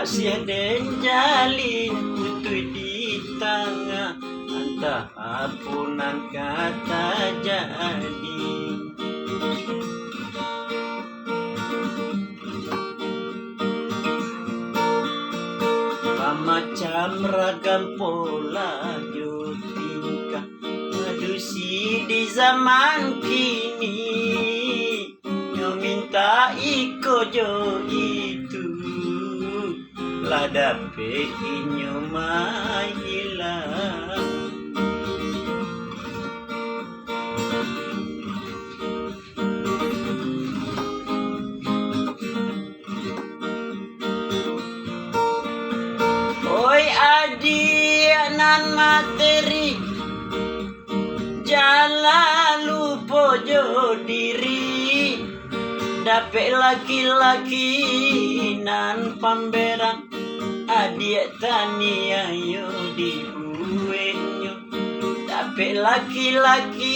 kasih den jalin putui di tengah, entah apunan kata jadi. Macam ragam pola jo tingkah manusia di zaman kini, yo minta iko jo itu lah dape inyo hilang. Oi adi nan materi jangan lupa jo diri, dapat laki-laki nan pamberang adik tani ayo dibuenyo, dapat laki-laki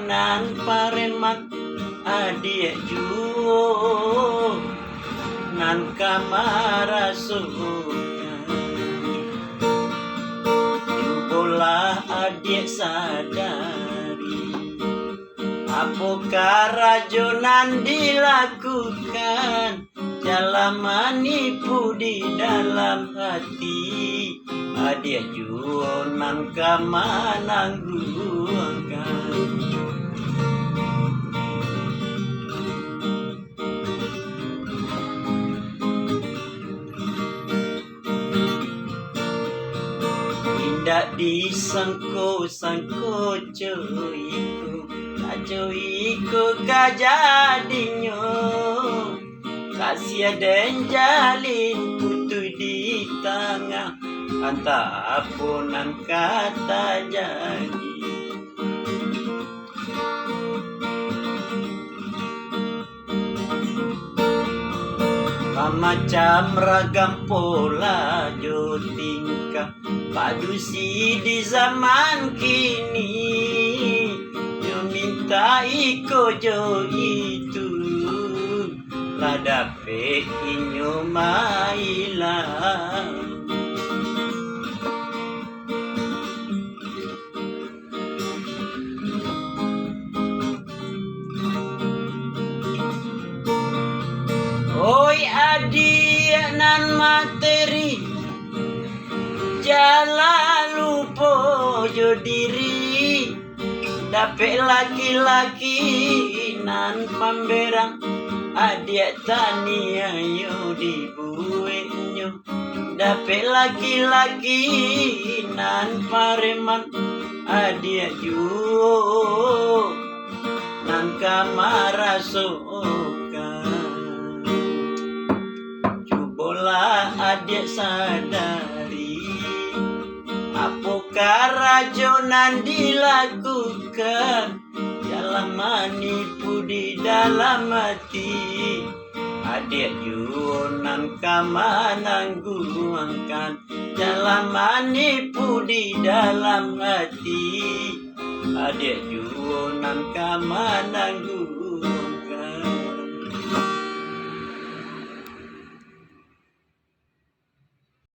nan paremat adik juo nan kamar lah adik sadari apakah rajonan dilakukan, dalam manipu di dalam hati adik juonan kamanangguangkan. Tidak disangko-sangko coiku kajadinyo, kasih den jalin putui di tengah, entah apunan kata jadi. Macam ragam pola jo tingkah padusi di zaman kini, yo minta iko jo itu lah dape inyo hilang. Oi adi nan materi jangan lupa jo diri, dapat laki-laki nan pamberang adik tani ayo dibuenyo, dapat laki-laki nan pareman adik juo nan kamar Cobalah adik sadari apakah rajonan dilakukan, dalam manipu di dalam hati adik juonan kamanangguangkan, dalam manipu di dalam hati adik juonan kamanangguangkan.